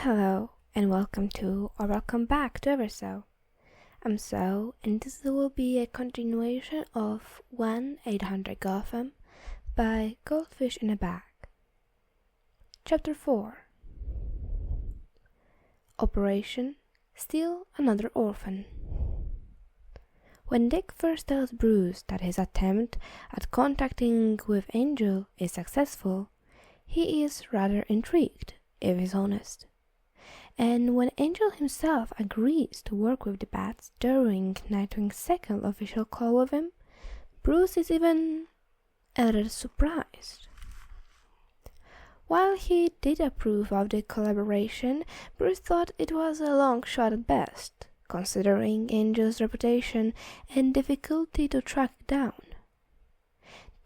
Hello and welcome to or welcome back to Everso. I'm So, and this will be a continuation of 1-800 Gotham by Goldfish in a Bag. Chapter 4. Operation Steal Another Orphan. When Dick first tells Bruce that his attempt at contacting with Angel is successful, he is rather intrigued, if he's honest. And when Angel himself agrees to work with the Bats during Nightwing's second official call with him, Bruce is even a little surprised. While he did approve of the collaboration, Bruce thought it was a long shot at best, considering Angel's reputation and difficulty to track down.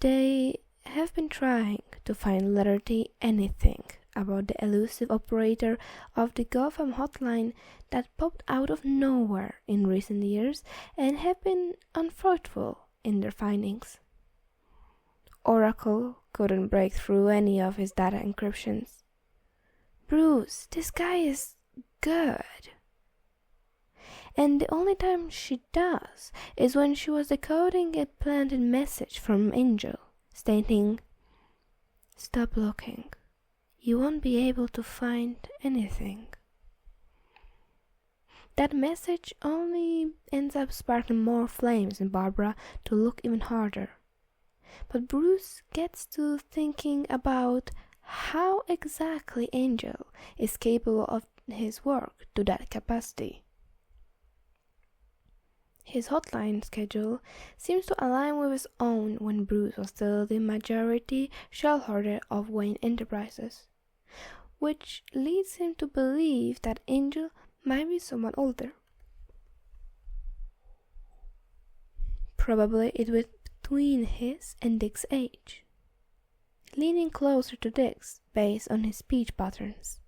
They have been trying to find literally anything about the elusive operator of the Gotham hotline that popped out of nowhere in recent years and have been unfruitful in their findings. Oracle couldn't break through any of his data encryptions. Bruce, this guy is good. And the only time she does is when she was decoding a planted message from Angel, stating, "Stop looking. You won't be able to find anything." That message only ends up sparking more flames in Barbara to look even harder. But Bruce gets to thinking about how exactly Angel is capable of his work to that capacity. His hotline schedule seems to align with his own when Bruce was still the majority shareholder of Wayne Enterprises, which leads him to believe that Angel might be someone older. Probably it was between his and Dick's age, leaning closer to Dick's based on his speech patterns,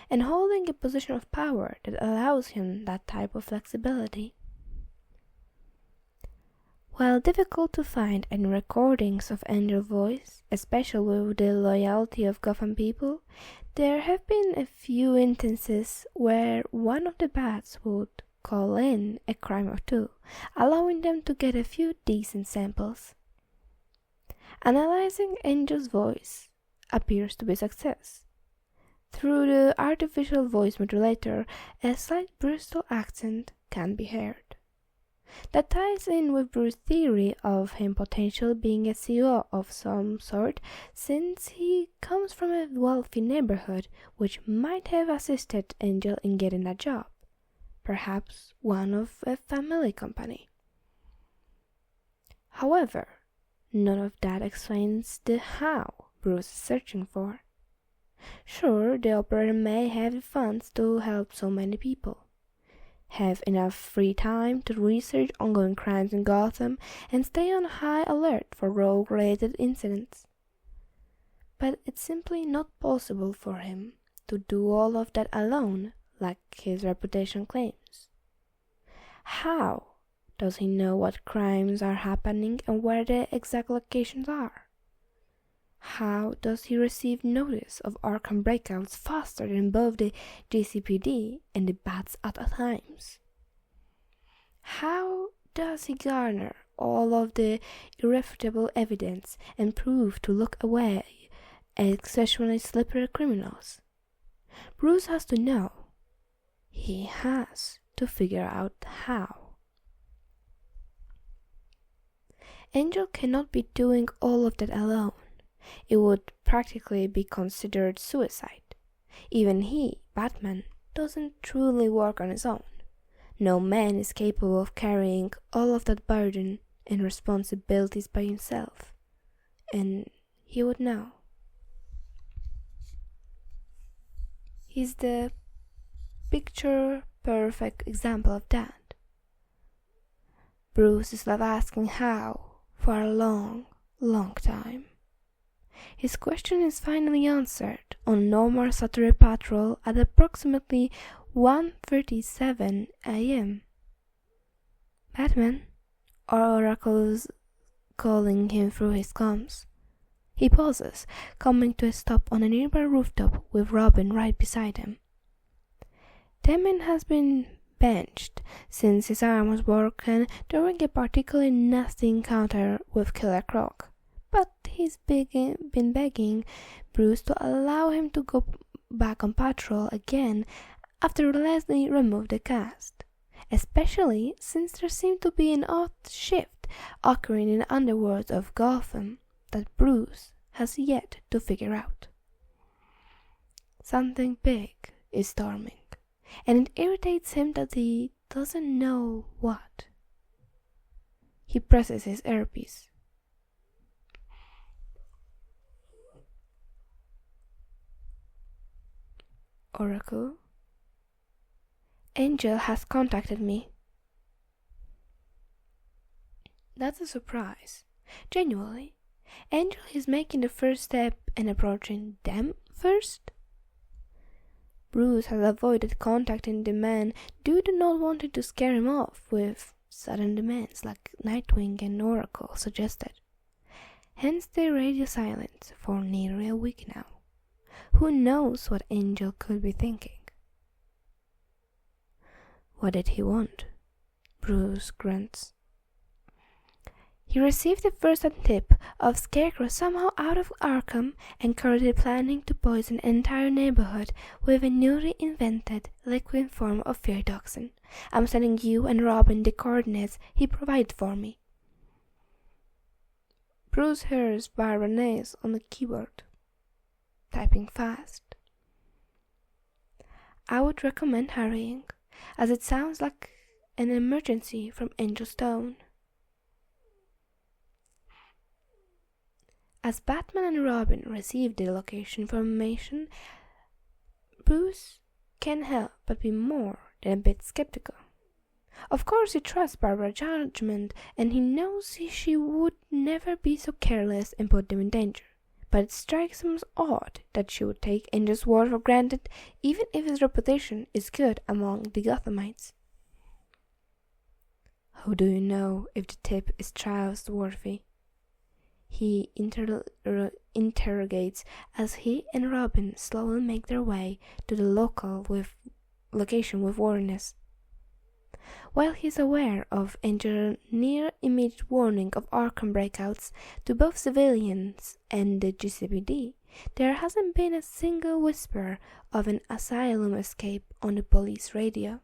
and holding a position of power that allows him that type of flexibility. While difficult to find any recordings of Angel's voice, especially with the loyalty of Gotham people, there have been a few instances where one of the Bats would call in a crime or two, allowing them to get a few decent samples. Analyzing Angel's voice appears to be a success. Through the artificial voice modulator, a slight Bristol accent can be heard. That ties in with Bruce's theory of him potentially being a CEO of some sort, since he comes from a wealthy neighborhood which might have assisted Angel in getting a job, perhaps one of a family company. However, none of that explains the how Bruce is searching for. Sure, the operator may have the funds to help so many people, have enough free time to research ongoing crimes in Gotham, and stay on high alert for rogue-related incidents. But it's simply not possible for him to do all of that alone, like his reputation claims. How does he know what crimes are happening and where the exact locations are? How does he receive notice of Arkham breakouts faster than both the GCPD and the Bats at times? How does he garner all of the irrefutable evidence and proof to look away exceptionally slippery criminals? Bruce has to know. He has to figure out how. Angel cannot be doing all of that alone. It would practically be considered suicide. Even he, Batman, doesn't truly work on his own. No man is capable of carrying all of that burden and responsibilities by himself, and he would know. He's the picture-perfect example of that. Bruce is left asking how for a long, long time. His question is finally answered on No More Saturday Patrol at approximately 1:37 a.m. "Batman?" Oracle's calling him through his comms. He pauses, coming to a stop on a nearby rooftop with Robin right beside him. Damon has been benched since his arm was broken during a particularly nasty encounter with Killer Croc, but he's been begging Bruce to allow him to go back on patrol again after Leslie removed the cast, especially since there seemed to be an odd shift occurring in the underworld of Gotham that Bruce has yet to figure out. Something big is storming, and it irritates him that he doesn't know what. He presses his earpiece. Oracle? Angel has contacted me. That's a surprise. Genuinely, Angel is making the first step and approaching them first. Bruce has avoided contacting the man due to not wanting to scare him off with sudden demands like Nightwing and Oracle suggested. Hence the radio silence for nearly a week now. Who knows what Angel could be thinking? What did he want? Bruce grunts. He received the first tip of Scarecrow somehow out of Arkham and currently planning to poison an entire neighborhood with a newly invented liquid form of fear toxin. I'm sending you and Robin the coordinates he provided for me. Bruce hears Barbara nails on the keyboard, typing fast. I would recommend hurrying, as it sounds like an emergency from Angel's tone. As Batman and Robin receive the location information, Bruce can't help but be more than a bit skeptical. Of course he trusts Barbara's judgment, and he knows she would never be so careless and put them in danger. But it strikes him as odd that she would take Angel's word for granted, even if his reputation is good among the Gothamites. How do you know if the tip is trustworthy? He interrogates as he and Robin slowly make their way to the location with wariness. While he is aware of Angel's near immediate warning of Arkham breakouts to both civilians and the GCPD, there hasn't been a single whisper of an asylum escape on the police radio.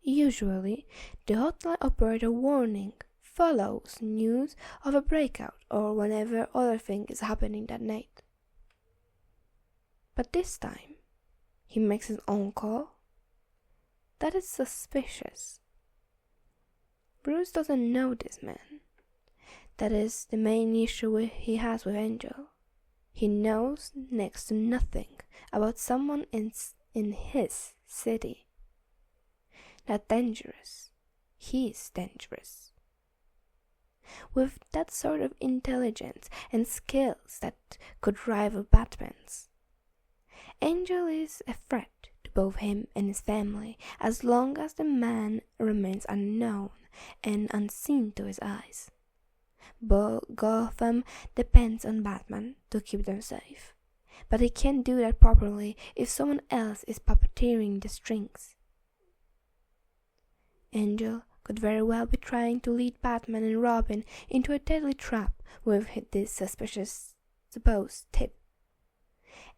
Usually, the hotline operator warning follows news of a breakout or whenever other thing is happening that night. But this time, he makes his own call. That is suspicious. Bruce doesn't know this man. That is the main issue he has with Angel. He knows next to nothing about someone in his city. Not dangerous. He's dangerous. With that sort of intelligence and skills that could rival Batman's. Angel is a threat to both him and his family as long as the man remains unknown and unseen to his eyes. But Gotham depends on Batman to keep them safe, but he can't do that properly if someone else is puppeteering the strings. Angel could very well be trying to lead Batman and Robin into a deadly trap with this suspicious supposed tip.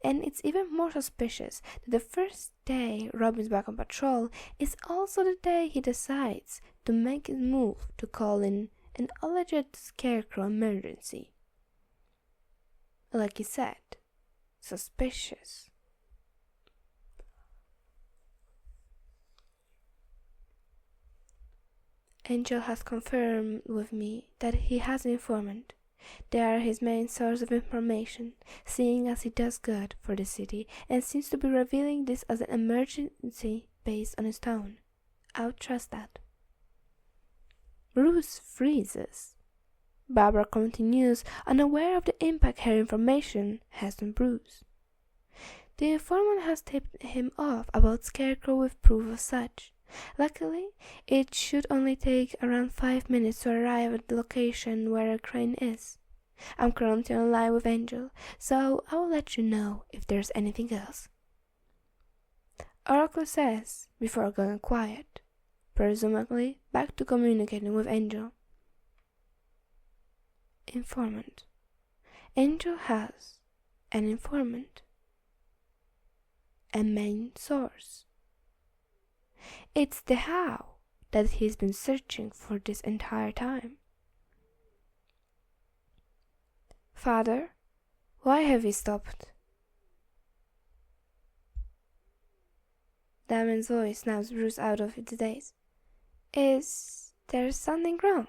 And it's even more suspicious that the first day Robin's back on patrol is also the day he decides to make his move to call in an alleged Scarecrow emergency. Like he said, suspicious. Angel has confirmed with me that he has an informant. They are his main source of information, seeing as he does good for the city and seems to be revealing this as an emergency based on his tone. I would trust that. Bruce freezes. Barbara continues, unaware of the impact her information has on Bruce. The informant has tipped him off about Scarecrow with proof of such. Luckily, it should only take around 5 minutes to arrive at the location where a crane is. I'm currently online with Angel, so I will let you know if there's anything else. Oracle says before going quiet, presumably back to communicating with Angel. Informant. Angel has an informant, a main source. It's the how that he's been searching for this entire time. Father, why have you stopped? Damon's voice snaps Bruce out of its daze. Is there something wrong?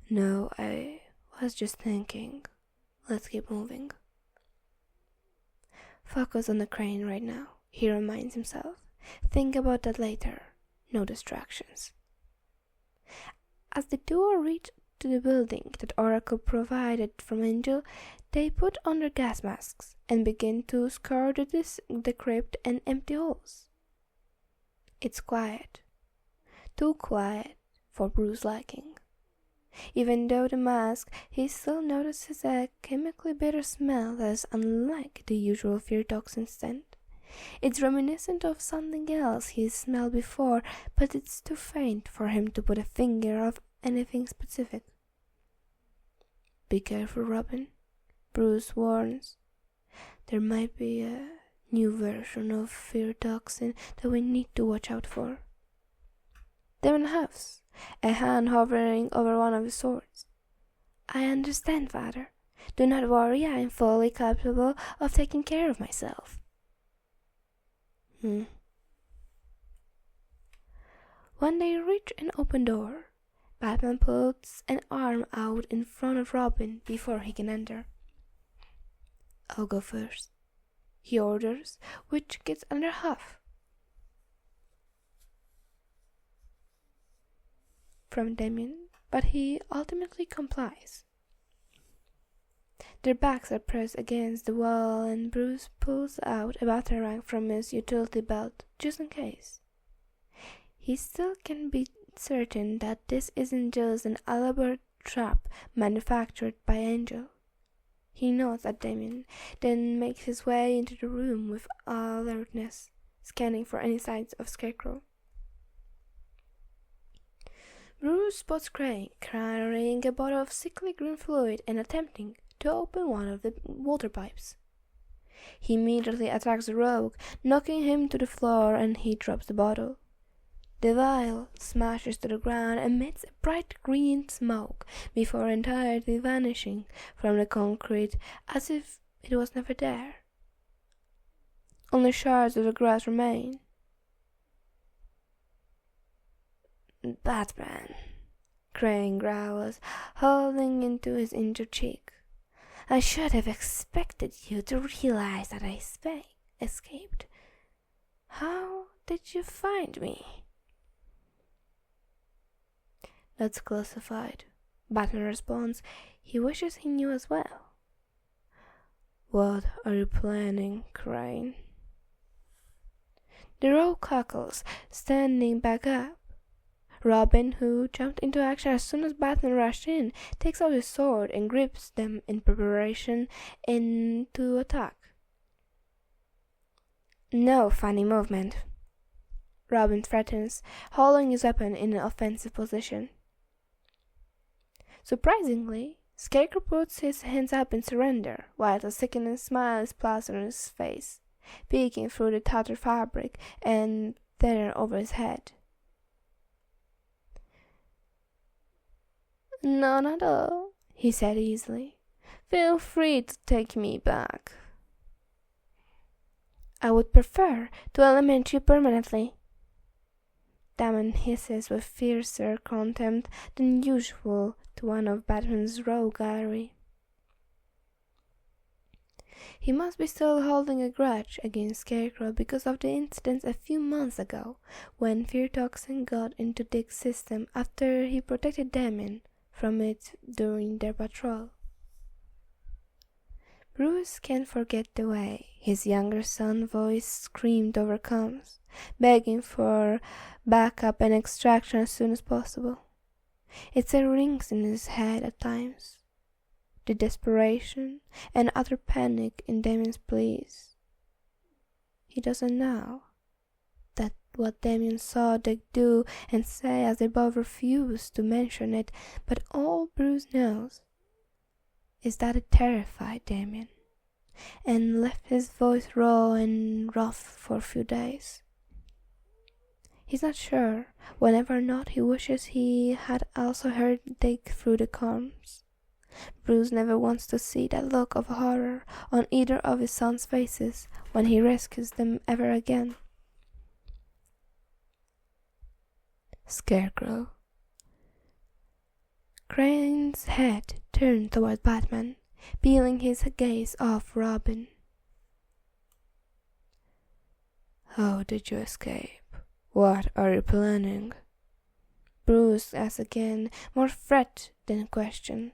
No, I was just thinking. Let's keep moving. Focus on the crane right now, he reminds himself. Think about that later. No distractions. As the duo reached to the building that Oracle provided from Angel, they put on their gas masks and begin to scour the crypt and empty holes. It's quiet. Too quiet for Bruce's liking. Even though the mask, he still notices a chemically bitter smell that is unlike the usual fear toxin scent. It's reminiscent of something else he's smelled before, but it's too faint for him to put a finger on anything specific. Be careful, Robin, Bruce warns. There might be a new version of fear toxin that we need to watch out for. Damon huffs, a hand hovering over one of his swords. I understand, Father. Do not worry, I am fully capable of taking care of myself. When they reach an open door, Batman puts an arm out in front of Robin before he can enter. I'll go first, he orders, which gets another huff from Damien, but he ultimately complies. Their backs are pressed against the wall and Bruce pulls out a batarang from his utility belt, just in case. He still can be certain that this isn't just an elaborate trap manufactured by Angel. He nods at Damien, then makes his way into the room with alertness, scanning for any signs of Scarecrow. Bruce spots Crane carrying a bottle of sickly green fluid and attempting to open one of the water pipes. He immediately attacks the rogue, knocking him to the floor, and he drops the bottle. The vial smashes to the ground and emits a bright green smoke before entirely vanishing from the concrete as if it was never there. Only shards of the grass remain. Batman, Crane growls, holding into his injured cheek. I should have expected you to realize that I escaped. How did you find me? That's classified, Batman responds. He wishes he knew as well. What are you planning, Crane? The rogue cackles, standing back up. Robin, who jumped into action as soon as Batman rushed in, takes out his sword and grips them in preparation to attack. No funny movement, Robin threatens, holding his weapon in an offensive position. Surprisingly, Scarecrow puts his hands up in surrender, while a sickening smile is plastered on his face, peeking through the tattered fabric and then over his head. None at all, he said easily. Feel free to take me back. I would prefer to eliminate you permanently. Damon hisses with fiercer contempt than usual to one of Batman's rogue gallery. He must be still holding a grudge against Scarecrow because of the incident a few months ago when fear toxin got into Dick's system after he protected Damien from it during their patrol. Bruce can't forget the way his younger son's voice screamed over comms, begging for backup and extraction as soon as possible. It still rings in his head at times. The desperation and utter panic in Damien's pleas. he doesn't know that what Damien saw Dick do and say as they both refused to mention it, but all Bruce knows is that it terrified Damien and left his voice raw and rough for a few days. He's not sure whenever or not he wishes he had also heard Dick through the comms. Bruce never wants to see that look of horror on either of his sons' faces when he rescues them ever again. Scarecrow. Crane's head turned toward Batman, peeling his gaze off Robin. How did you escape? What are you planning? Bruce asked again, more threat than question.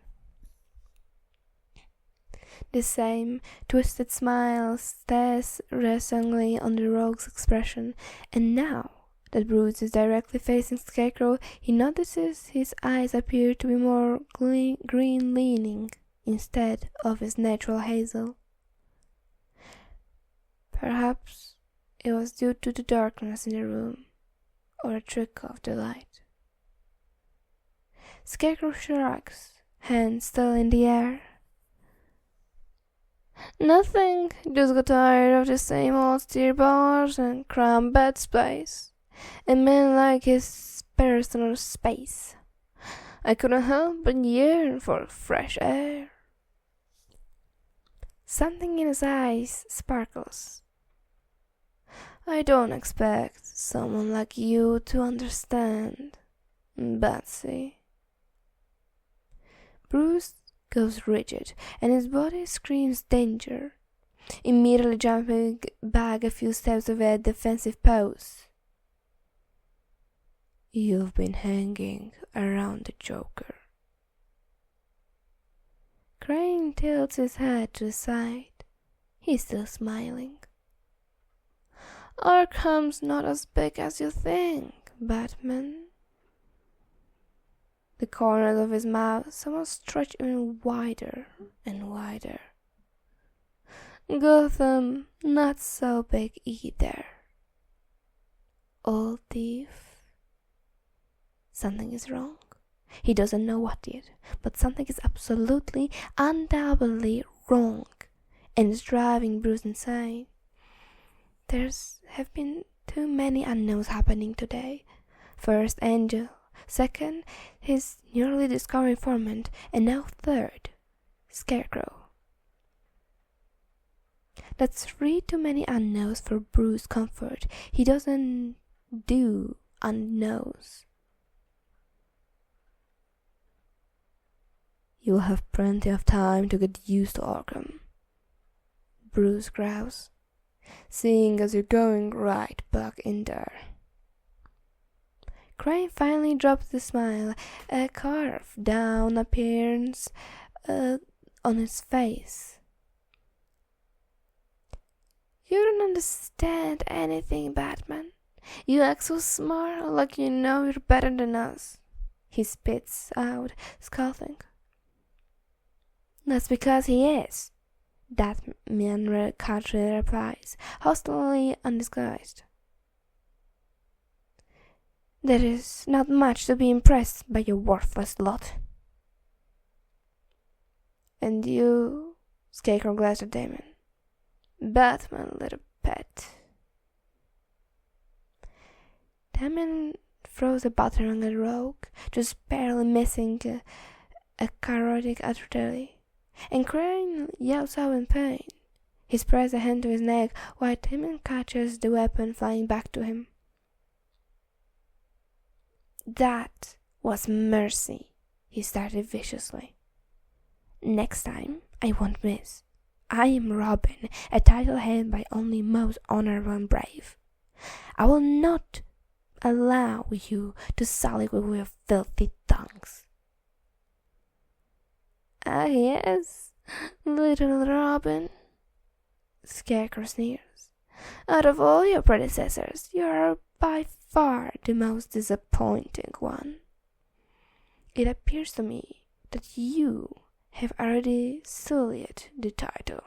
The same twisted smile stares wrestlingly on the rogue's expression, and now that Bruce is directly facing Scarecrow, he notices his eyes appear to be more green-leaning instead of his natural hazel. Perhaps it was due to the darkness in the room, or a trick of the light. Scarecrow shrugs, hands still in the air. Nothing, just got tired of the same old steer bars and cramped bed space. A man like his personal space. I couldn't help but yearn for fresh air. Something in his eyes sparkles. I don't expect someone like you to understand, Betsy. Bruce goes rigid, and his body screams danger, immediately jumping back a few steps of a defensive pose. You've been hanging around the Joker. Crane tilts his head to the side. He's still smiling. Arkham's not as big as you think, Batman. The corners of his mouth somewhat stretch even wider and wider. Gotham, not so big either. Old thief. Something is wrong. He doesn't know what yet, but something is absolutely, undoubtedly wrong, and is driving Bruce insane. Have been too many unknowns happening today. First, Angel. Second, his newly discovered informant. And now third, Scarecrow. That's 3 too many unknowns for Bruce's comfort. He doesn't do unknowns. You'll have plenty of time to get used to Arkham, Bruce growls, seeing as you're going right back in there. Crane finally drops the smile, a carved down appearance on his face. You don't understand anything, Batman. You act so smart, like you know you're better than us. He spits out, scoffing. That's because he is, that man casually replies, hostilely undisguised. There is not much to be impressed by your worthless lot. And you, Scarecrow glanced at Damon. Batman, little pet. Damon throws a battering at Rogue, just barely missing a chaotic artillery. And Crane yells out in pain. He spreads a hand to his neck while Damon catches the weapon flying back to him. That was mercy, he started viciously. Next time, I won't miss. I am Robin, a title held by only most honorable and brave. I will not allow you to sully with your filthy tongues. Ah, yes, little Robin, Scarecrow sneers. Out of all your predecessors, you are by far the most disappointing one. It appears to me that you have already sullied the title.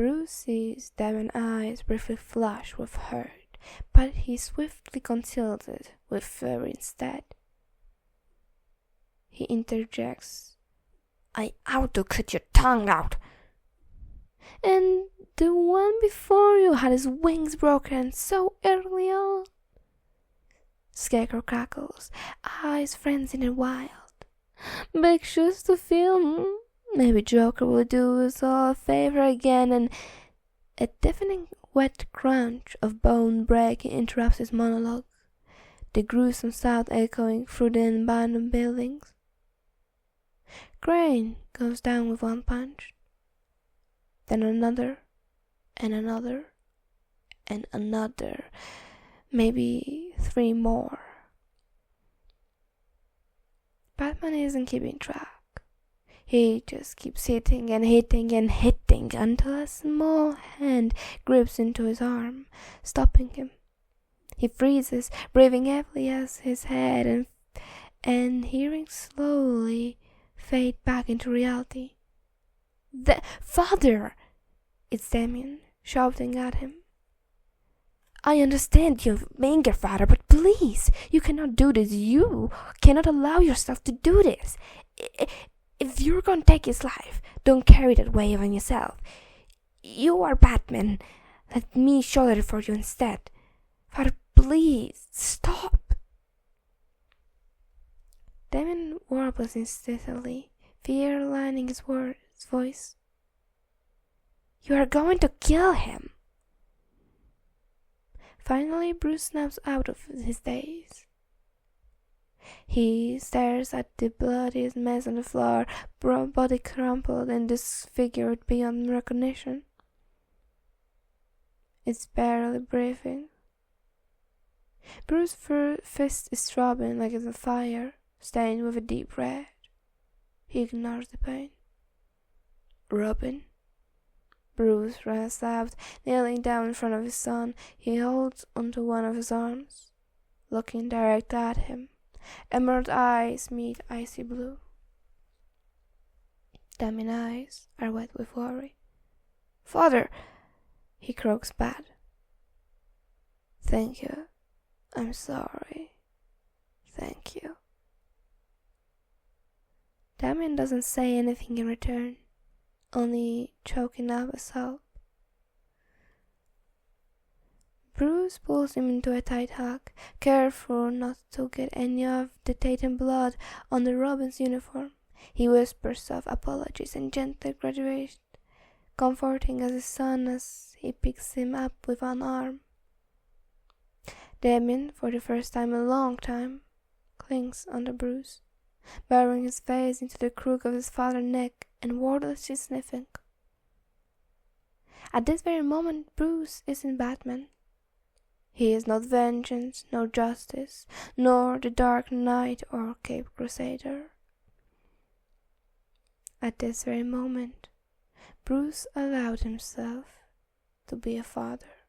Bruce sees Damon's eyes briefly flash with hurt, but he swiftly conceals it with fear instead. He interjects, "I ought to cut your tongue out." "And the one before you had his wings broken so early on." Scarecrow cackles, eyes frenzied and wild. "Big shoes to fill. Maybe Joker will do us all a favor again," and a deafening wet crunch of bone breaking interrupts his monologue, the gruesome sound echoing through the abandoned buildings. Crane goes down with one punch, then another, and another, and another, maybe 3 more. Batman isn't keeping track. He just keeps hitting and hitting and hitting until a small hand grips into his arm, stopping him. He freezes, breathing heavily as his head and hearing slowly fade back into reality. "Father!" It's Damien, shouting at him. "I understand your anger, Father, but please, you cannot do this. You cannot allow yourself to do this. If you're gonna take his life, don't carry that weight on yourself. You are Batman. Let me shoulder it for you instead. Father, please, stop." Damien warbles instantly, fear lining his voice. "You are going to kill him." Finally, Bruce snaps out of his daze. He stares at the bloody mess on the floor, body crumpled and disfigured beyond recognition. It's barely breathing. Bruce's fist is throbbing like it's on fire, stained with a deep red. He ignores the pain. "Robin?" Bruce runs out, kneeling down in front of his son. He holds onto one of his arms, looking direct at him. Emerald eyes meet icy blue. Damien's eyes are wet with worry. "Father!" he croaks bad. "Thank you. I'm sorry. Thank you." Damien doesn't say anything in return, only choking up a sob. Bruce pulls him into a tight hug, careful not to get any of the Tatum blood on the Robin's uniform. He whispers soft apologies and gentle graduation, comforting his son as he picks him up with one arm. Damien, for the first time in a long time, clings under Bruce, burying his face into the crook of his father's neck and wordlessly sniffing. At this very moment, Bruce isn't Batman. He is not vengeance, nor justice, nor the Dark Knight or Cape Crusader. At this very moment, Bruce allowed himself to be a father.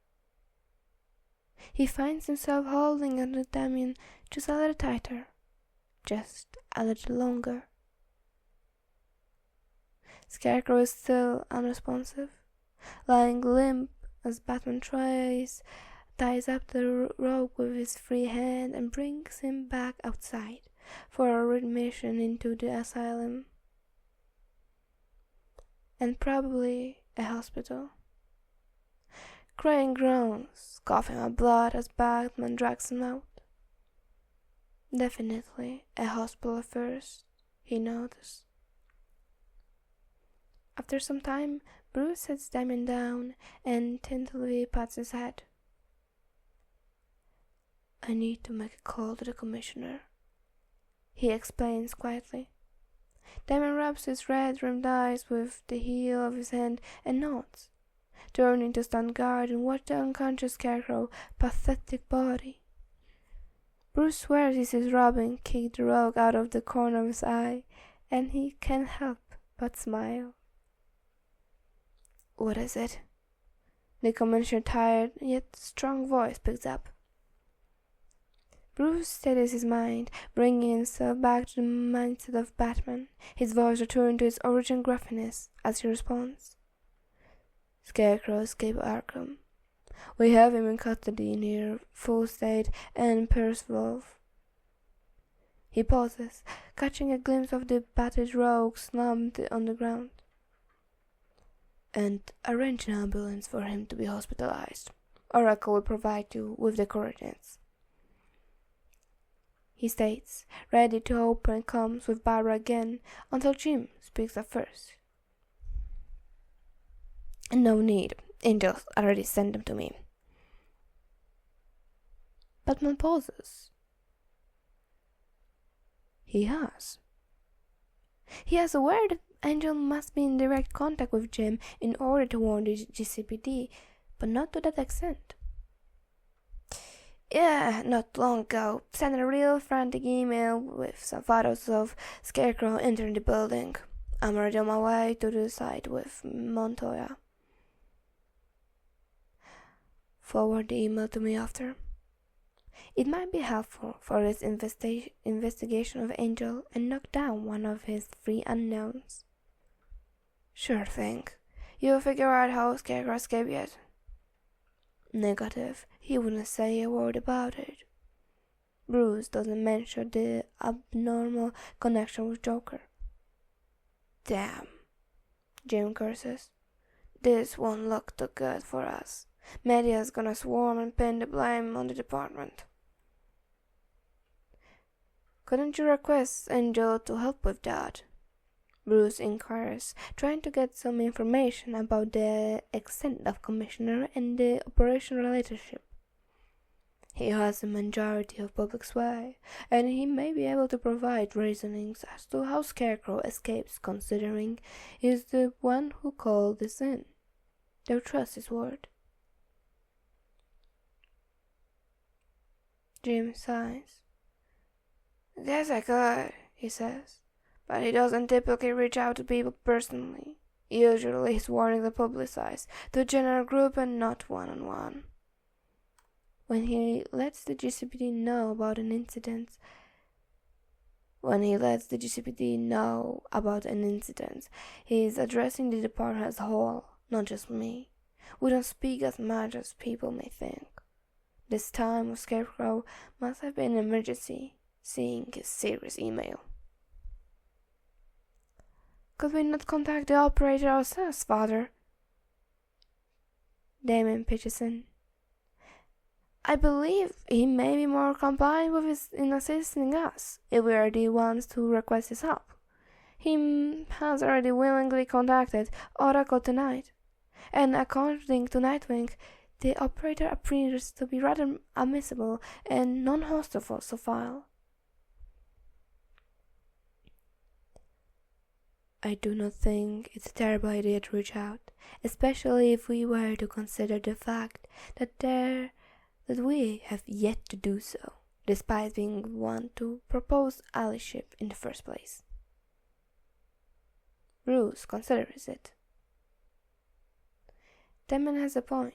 He finds himself holding onto Damien just a little tighter, just a little longer. Scarecrow is still unresponsive, lying limp as Batman ties up the rope with his free hand and brings him back outside for a readmission into the asylum, and probably a hospital. Crane groans, coughing up blood as Batman drags him out. Definitely a hospital at first, he noticed. After some time, Bruce sets Damien down and tentatively pats his head. "I need to make a call to the commissioner," he explains quietly. Damien rubs his red-rimmed eyes with the heel of his hand and nods, turning to stand guard and watch the unconscious Scarecrow's pathetic body. Bruce swears he sees Robin kick the rogue out of the corner of his eye, and he can't help but smile. "What is it?" the commissioner's tired yet strong voice picks up. Bruce steadies his mind, bringing himself back to the mindset of Batman. His voice returns to its original gruffiness as he responds. Scarecrow escaped Arkham. We have him in custody near Full State and Percival. He pauses, catching a glimpse of the battered rogue slumped on the ground. And arrange an ambulance for him to be hospitalized. Oracle will provide you with the coordinates. He states, ready to open comms with Barbara again until Jim speaks up first. No need. Angels already sent them to me. Batman pauses. He has. He is aware that Angel must be in direct contact with Jim in order to warn the GCPD, but not to that extent. Yeah, not long ago, sent a real frantic email with some photos of Scarecrow entering the building. I'm already on my way to the site with Montoya. Forward the email to me after. It might be helpful for his investigation of Angel and knock down one of his 3 unknowns. Sure thing. You figure out how Scarecrow escaped yet? Negative. He wouldn't say a word about it. Bruce doesn't mention the abnormal connection with Joker. Damn. Jim curses. This won't look too good for us. Media's gonna swarm and pin the blame on the department. Couldn't you request Angel to help with that? Bruce inquires, trying to get some information about the extent of Commissioner and the operational relationship. He has the majority of public sway, and he may be able to provide reasonings as to how Scarecrow escapes, considering he's the one who called this in. They'll trust his word. Jim sighs. Guess I could, he says. But he doesn't typically reach out to people personally. Usually his warnings are publicized to a general group and not one-on-one. When he lets the GCPD know about an incident, he's addressing the department as a whole, not just me. We don't speak as much as people may think. This time with Scarecrow must have been an emergency, seeing his serious email. Could we not contact the operator ourselves, Father? Damon pitches in. I believe he may be more compliant in assisting us, if we are the ones to request his help. He has already willingly contacted Oracle tonight, and according to Nightwing, the operator appears to be rather admissible and non-hostile for so far. I do not think it's a terrible idea to reach out, especially if we were to consider the fact that we have yet to do so, despite being one to propose allyship in the first place. Bruce considers it. Damon has a point.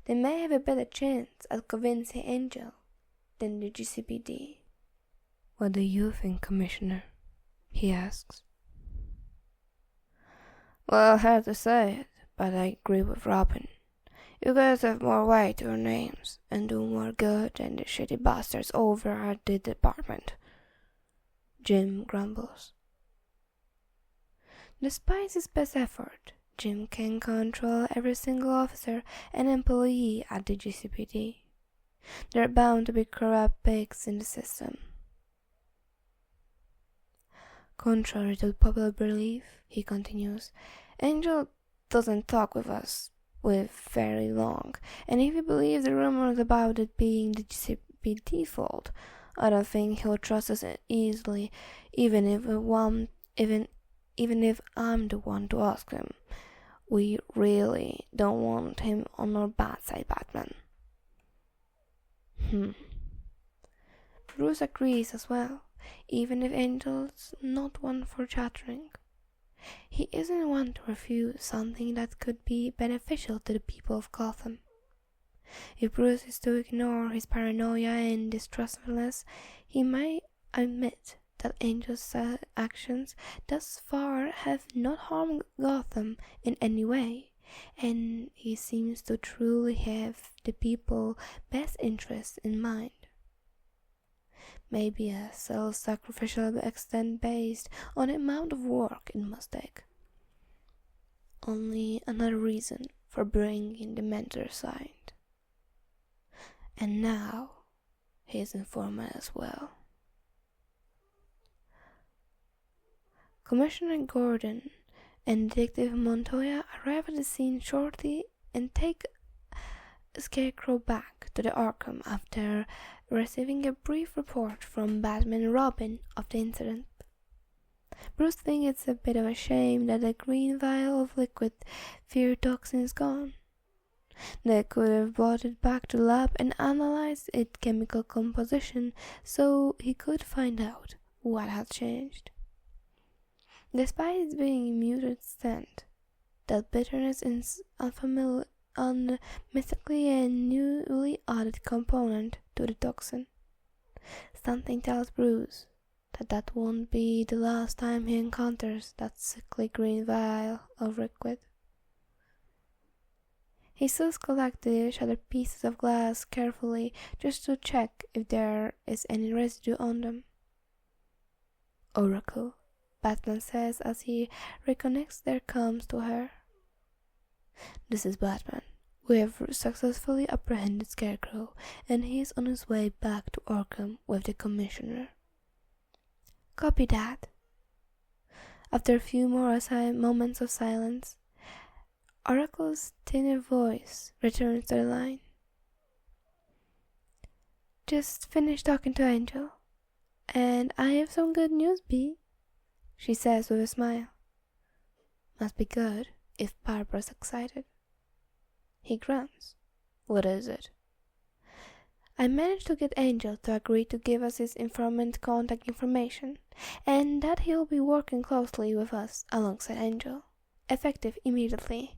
They may have a better chance at convincing Angel than the GCPD. What do you think, Commissioner? He asks. Well, I had to say it, but I agree with Robin. You guys have more weight to your names and do more good than the shitty bastards over at the department. Jim grumbles. Despite his best effort, Jim can control every single officer and employee at the GCPD. There are bound to be corrupt pigs in the system. Contrary to popular belief, he continues, Angel doesn't talk with us very long, and if you believe the rumors about it being the GCPD fault, I don't think he'll trust us easily, even if I'm the one to ask him. We really don't want him on our bad side, Batman. Bruce agrees as well, even if Angel's not one for chattering. He isn't one to refuse something that could be beneficial to the people of Gotham. If Bruce is to ignore his paranoia and distrustfulness, he may admit that Angel's actions thus far have not harmed Gotham in any way, and he seems to truly have the people's best interests in mind. Maybe a self-sacrificial extent based on the amount of work it must take. Only another reason for bringing the mentor side. And now he is informant as well. Commissioner Gordon and Detective Montoya arrive at the scene shortly and take Scarecrow back to the Arkham after receiving a brief report from Batman and Robin of the incident. Bruce thinks it's a bit of a shame that the green vial of liquid fear toxin is gone. They could have brought it back to the lab and analyzed its chemical composition so he could find out what had changed. Despite its being a muted scent, that bitterness is mystically a newly added component to the toxin. Something tells Bruce that won't be the last time he encounters that sickly green vial of liquid. He still collects the shattered pieces of glass carefully just to check if there is any residue on them. Oracle, Batman says as he reconnects their comms to her. This is Batman. We have successfully apprehended Scarecrow, and he is on his way back to Arkham with the Commissioner. Copy that. After a few more moments of silence, Oracle's thinner voice returns to the line. Just finished talking to Angel, and I have some good news, B, she says with a smile. Must be good if Barbara's excited. He grunts. What is it? I managed to get Angel to agree to give us his informant contact information, and that he'll be working closely with us alongside Angel, effective immediately.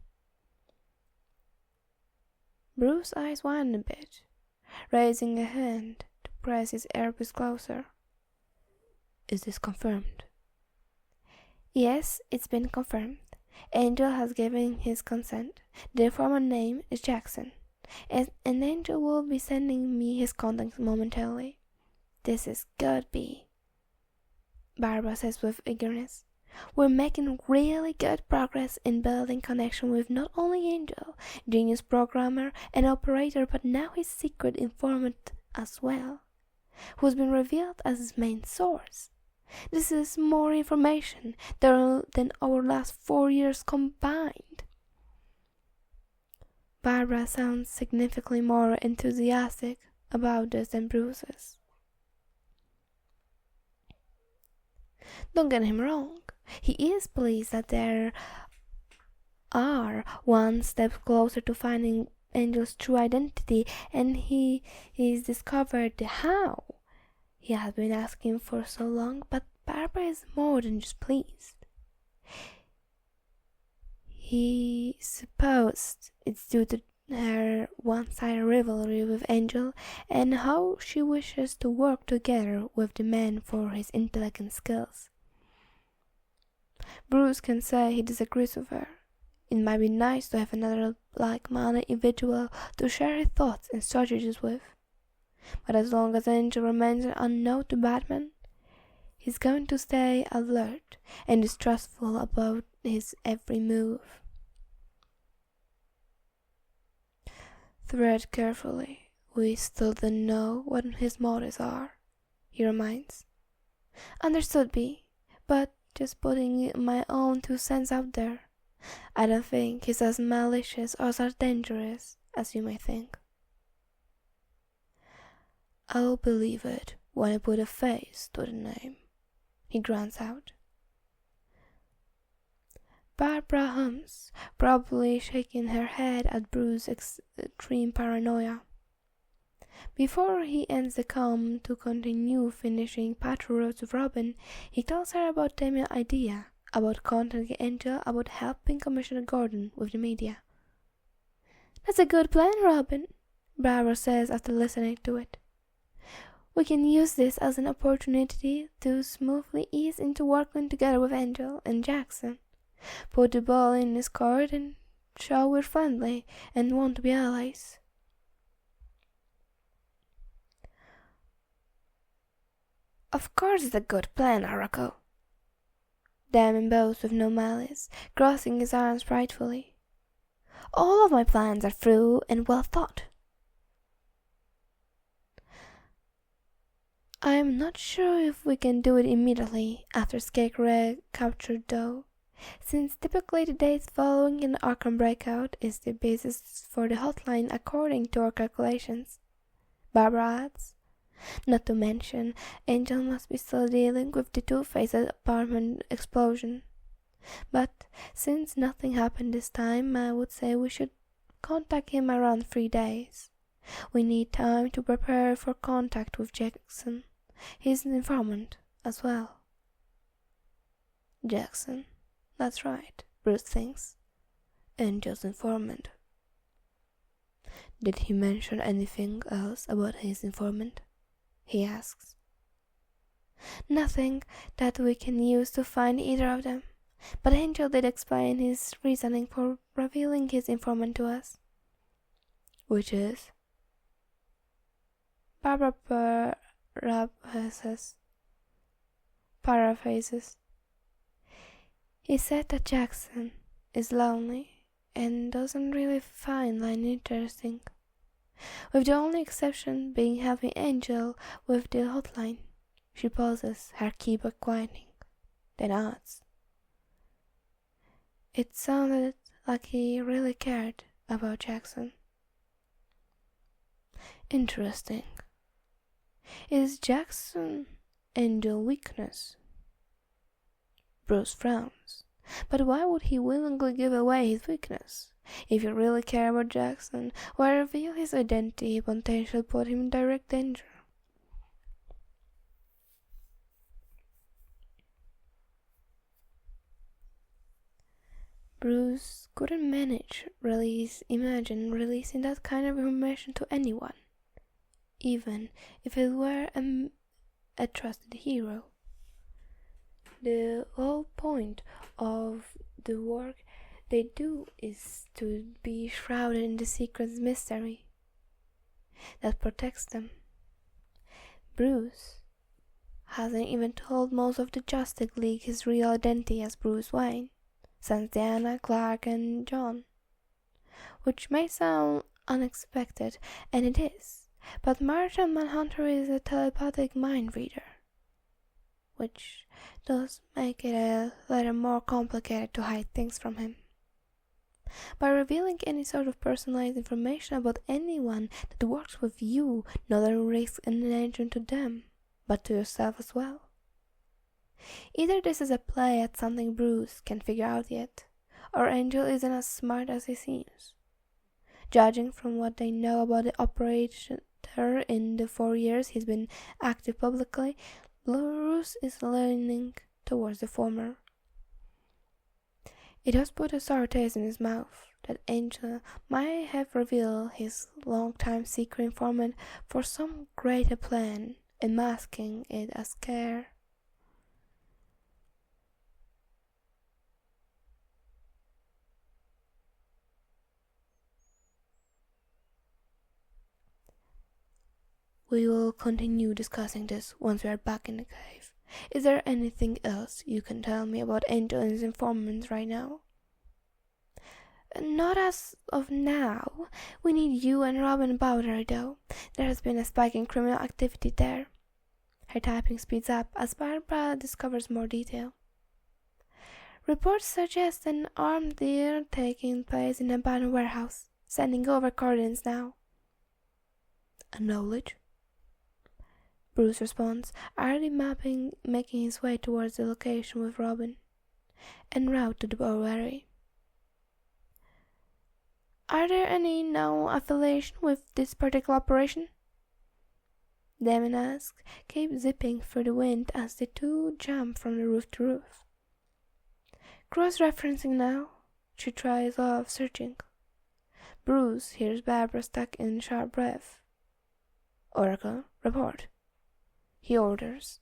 Bruce's eyes widen a bit, raising a hand to press his earpiece closer. Is this confirmed? Yes, it's been confirmed. Angel has given his consent. The informant name is Jackson, and Angel will be sending me his contacts momentarily. This is good, B, Barbara says with eagerness. We're making really good progress in building connection with not only Angel, genius programmer and operator, but now his secret informant as well, who's been revealed as his main source. This is more information than our last 4 years combined. Barbara sounds significantly more enthusiastic about this than Bruce is. Don't get him wrong. He is pleased that they are one step closer to finding Angel's true identity, and he's discovered the how he has been asking for so long, but Barbara is more than just pleased. He supposed it's due to her one-sided rivalry with Angel and how she wishes to work together with the man for his intellect and skills. Bruce can say he disagrees with her. It might be nice to have another like-minded individual to share his thoughts and strategies with. But as long as Angel remains unknown to Batman, he's going to stay alert and distrustful about his every move. Tread carefully. We still don't know what his motives are, he reminds. Understood, B, but just putting my own 2 cents out there. I don't think he's as malicious or as dangerous as you may think. I'll believe it when I put a face to the name, he grunts out. Barbara hums, probably shaking her head at Bruce's extreme paranoia. Before he ends the comm to continue finishing patrols with Robin, he tells her about Damian's idea, about contacting Angel, about helping Commissioner Gordon with the media. That's a good plan, Robin, Barbara says after listening to it. We can use this as an opportunity to smoothly ease into working together with Angel and Jackson. Put the ball in his court and show we're friendly and want to be allies. Of course it's a good plan, Oracle. Damon bows with no malice, crossing his arms pridefully. All of my plans are through and well thought. I am not sure if we can do it immediately after Scarecrow captured though, since typically the days following an Arkham breakout is the basis for the hotline according to our calculations. Barbara adds. Not to mention, Angel must be still dealing with the Two-Faced apartment explosion. But since nothing happened this time, I would say we should contact him around 3 days. We need time to prepare for contact with Jackson. He's an informant as well. Jackson, that's right, Bruce thinks. Angel's informant. Did he mention anything else about his informant? He asks. Nothing that we can use to find either of them, but Angel did explain his reasoning for revealing his informant to us. Which is? Barbara paraphrases. He said that Jackson is lonely and doesn't really find line interesting, with the only exception being having Angel with the hotline. She pauses, her keyboard quieting, then adds. It sounded like he really cared about Jackson. Interesting. Is Jackson Angel weakness? Bruce frowns. But why would he willingly give away his weakness? If you really care about Jackson, why reveal his identity and potentially put him in direct danger? Bruce couldn't imagine releasing that kind of information to anyone, even if it were a trusted hero. The whole point of the work they do is to be shrouded in the secret mystery that protects them. Bruce hasn't even told most of the Justice League his real identity as Bruce Wayne, since Diana, Clark, and John, which may sound unexpected, and it is, but Martian Manhunter is a telepathic mind reader, which does make it a little more complicated to hide things from him. By revealing any sort of personalized information about anyone that works with you, not only risks an danger to them, but to yourself as well. Either this is a play at something Bruce can't figure out yet, or Angel isn't as smart as he seems. Judging from what they know about the operator in the 4 years he's been active publicly, Bruce is leaning towards the former. It does put a sour taste in his mouth that Angel might have revealed his long-time secret informant for some greater plan and masking it as care. We will continue discussing this once we are back in the cave. Is there anything else you can tell me about Angel and his informants right now? Not as of now. We need you and Robin Bowder, though. There has been a spike in criminal activity there. Her typing speeds up as Barbara discovers more detail. Reports suggest an armed deal taking place in an abandoned warehouse. Sending over coordinates now. Acknowledge. Bruce responds, already making his way towards the location with Robin, en route to the brewery. Are there any known affiliation with this particular operation? Damon asks, keep zipping through the wind as the two jump from the roof to roof. Cross-referencing now, she tries off searching. Bruce hears Barbara stuck in sharp breath. Oracle, report. He orders.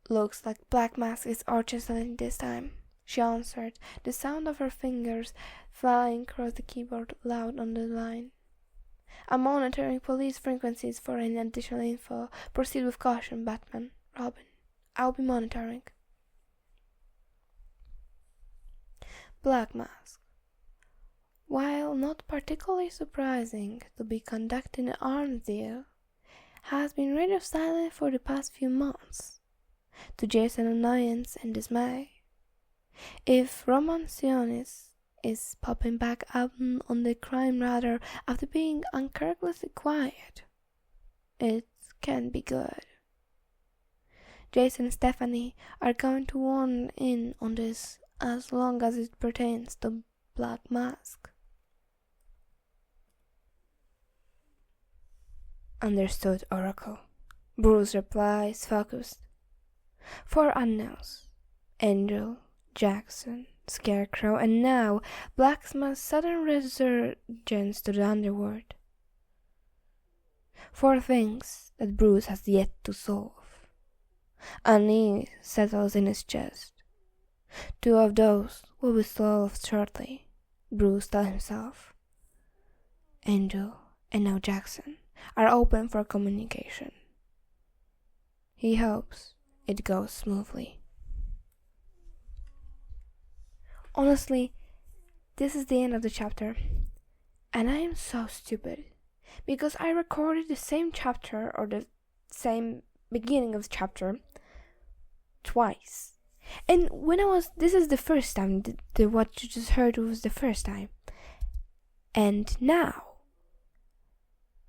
Looks like Black Mask is arching something this time. she answered, the sound of her fingers flying across the keyboard loud on the line. I'm monitoring police frequencies for any additional info. Proceed with caution, Batman. Robin, I'll be monitoring. Black Mask. While not particularly surprising to be conducting an arms deal, has been radio silent for the past few months, to Jason's annoyance and dismay. If Roman Sionis is popping back up on the crime radar after being uncharacteristically quiet, it can't be good. Jason and Stephanie are going to warn in on this as long as it pertains to Black Mask. Understood, Oracle. Bruce replies focused. 4 unknowns. Angel, Jackson, Scarecrow, and now Black Mask's sudden resurgence to the underworld. 4 things that Bruce has yet to solve. Unease settles in his chest. 2 of those will be solved shortly, Bruce tells himself. Angel and now Jackson are open for communication. He hopes it goes smoothly. Honestly, this is the end of the chapter, and I am so stupid because I recorded the same chapter or the same beginning of the chapter twice. And this is the first time, what you just heard was the first time. And now,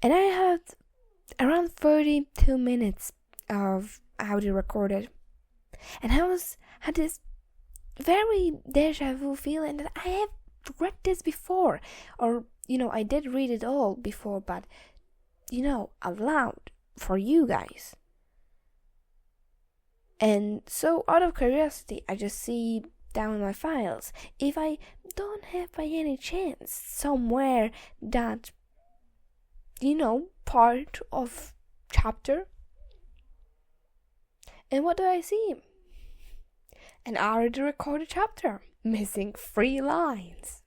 and I had around 32 minutes of audio recorded. And I had this very deja vu feeling that I have read this before. Or, I did read it all before, but, out loud for you guys. And so out of curiosity, I just see down my files if I don't have by any chance somewhere that, part of chapter. And what do I see? An already recorded chapter, missing 3 lines.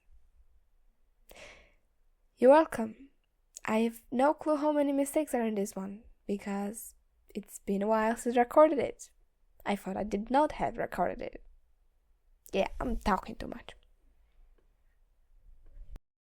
You're welcome. I have no clue how many mistakes are in this one, because it's been a while since I recorded it. I thought I did not have recorded it. Yeah, I'm talking too much.